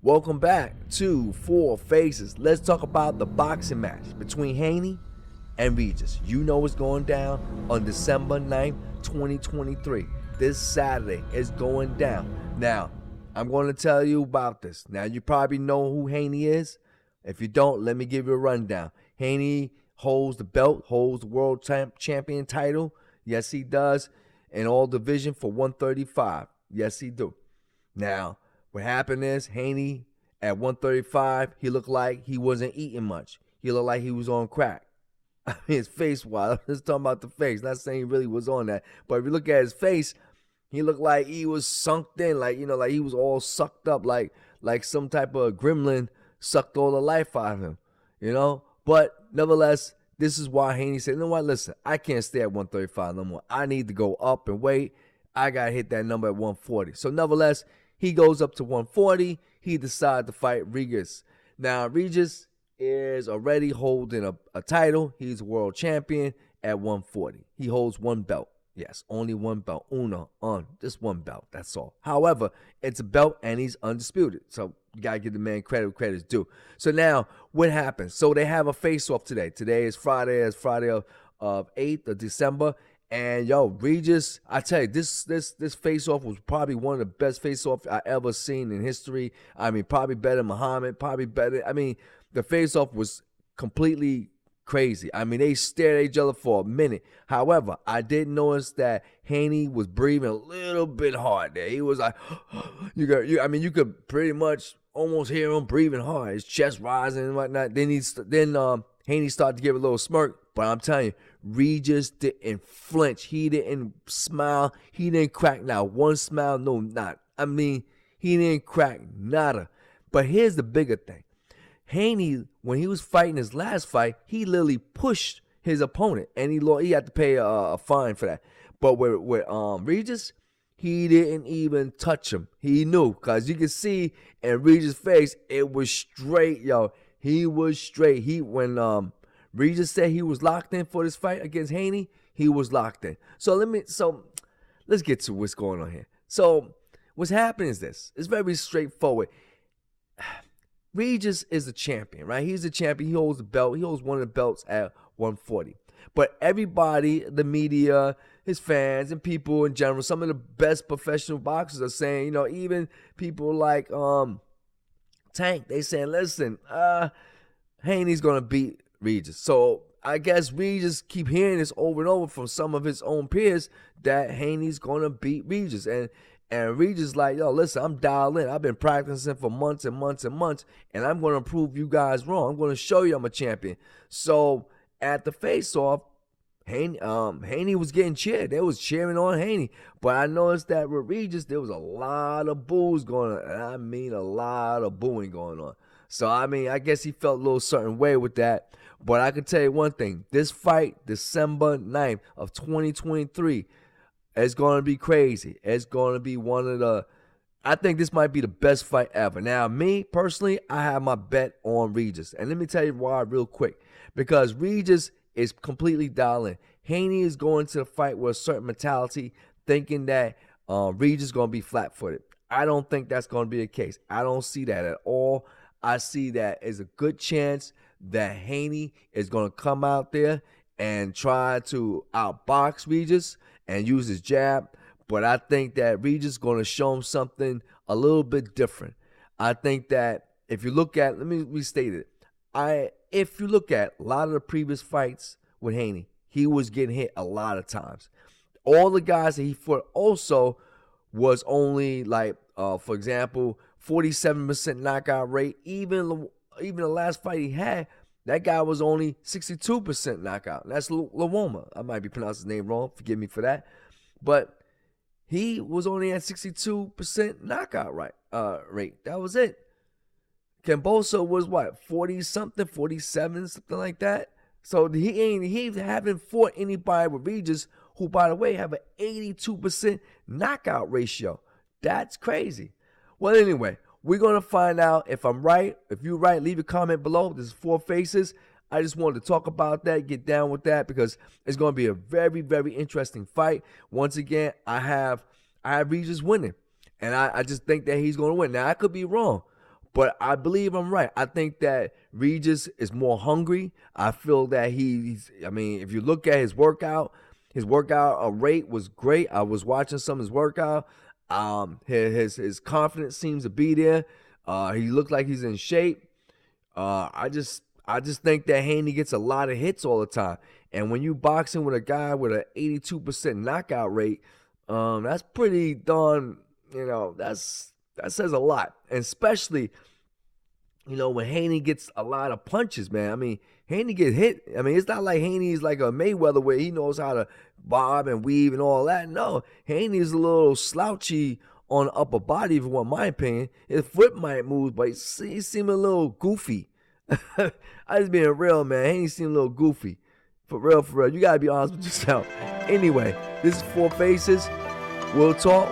Welcome back to Four Faces. Let's talk about the boxing match between Haney and Regis. You know what's going down on December 9th, 2023. This Saturday is going down. Now, I'm going to tell you about this. Now, you probably know who Haney is. If you don't, let me give you a rundown. Haney holds the belt, holds the world champion title. Yes, he does. In all division for 135. Yes, he do. Now, what happened is Haney at 135, he looked like he wasn't eating much. He looked like he was on crack. I mean, his face was. I'm just talking about the face. Not saying he really was on that. But if you look at his face, he looked like he was sunk in, like he was all sucked up, like some type of gremlin sucked all the life out of him, But nevertheless, this is why Haney said, you know what, listen, I can't stay at 135 no more. I need to go up and weight. I got to hit that number at 140. So nevertheless, he goes up to 140. He decided to fight Regis. Now, Regis is already holding a title. He's a world champion at 140. He holds one belt. Yes, only one belt. Just one belt. That's all. However, it's a belt and he's undisputed. So you got to give the man credit where credit's due. So now, what happens? So they have a face-off today. Today is Friday. It's Friday of 8th of December. And Regis, I tell you, this face-off was probably one of the best face-offs I ever seen in history. I mean, probably better than Muhammad, probably better. I mean, the face-off was completely crazy. I mean, they stared at each other for a minute. However, I did notice that Haney was breathing a little bit hard there. He was like, you could pretty much almost hear him breathing hard. His chest rising and whatnot. Then Haney started to give a little smirk. But I'm telling you, Regis didn't flinch. He didn't smile. He didn't crack not one smile. No, not. I mean, he didn't crack nada. But here's the bigger thing. Haney, when he was fighting his last fight, he literally pushed his opponent, and he had to pay a fine for that. But with Regis, he didn't even touch him. He knew, because you can see in Regis' face, it was straight, He was straight. When Regis said he was locked in for this fight against Haney, he was locked in. So let's get to what's going on here. So what's happening is this. It's very straightforward. Regis is the champion, right? He's the champion. He holds the belt. He holds one of the belts at 140. But everybody, the media, his fans, and people in general, some of the best professional boxers are saying, even people like Tank, they saying, listen, Haney's going to beat Regis. So I guess Regis keep hearing this over and over from some of his own peers that Haney's going to beat Regis. And Regis like, listen, I'm dialed in. I've been practicing for months and months and months, and I'm going to prove you guys wrong. I'm going to show you I'm a champion. So at the face-off, Haney was getting cheered. They was cheering on Haney. But I noticed that with Regis, there was a lot of boos going on. And I mean a lot of booing going on. So, I guess he felt a little certain way with that. But I can tell you one thing. This fight, December 9th of 2023, is going to be crazy. It's going to be I think this might be the best fight ever. Now, me, personally, I have my bet on Regis. And let me tell you why real quick. Because Regis is completely dialed in. Haney is going to the fight with a certain mentality, thinking that Regis is going to be flat-footed. I don't think that's going to be the case. I don't see that at all. I see that as a good chance that Haney is going to come out there and try to outbox Regis and use his jab. But I think that Regis is going to show him something a little bit different. I think that if you look at, let me restate it. If you look at a lot of the previous fights with Haney, he was getting hit a lot of times. All the guys that he fought also was only like, for example, 47% knockout rate. Even the last fight he had, that guy was only 62% knockout. That's Lawoma. I might be pronouncing his name wrong. Forgive me for that. But he was only at 62% knockout rate. That was it. Camboso was what, 40-something, 47, something like that. So he haven't fought anybody with Regis who, by the way, have an 82% knockout ratio. That's crazy. Well, anyway, we're going to find out if I'm right. If you're right, leave a comment below. This is Four Faces. I just wanted to talk about that, get down with that, because it's going to be a very, very interesting fight. Once again, I have Regis winning, and I just think that he's going to win. Now, I could be wrong, But I believe I'm right. I think that Regis is more hungry. I feel that if you look at his workout rate was great. I was watching some of his workout. His confidence seems to be there. He looked like he's in shape. I just think that Haney gets a lot of hits all the time. And when you boxing with a guy with an 82% knockout rate, that's pretty darn, that says a lot. And especially, when Haney gets a lot of punches, man. I mean, Haney get hit. I mean, it's not like Haney's like a Mayweather where he knows how to bob and weave and all that. No, Haney's a little slouchy on the upper body, if you want my opinion. His foot might move, but he seemed a little goofy. I just being real, man. Haney seemed a little goofy. For real. You got to be honest with yourself. Anyway, this is Four Faces. We'll talk.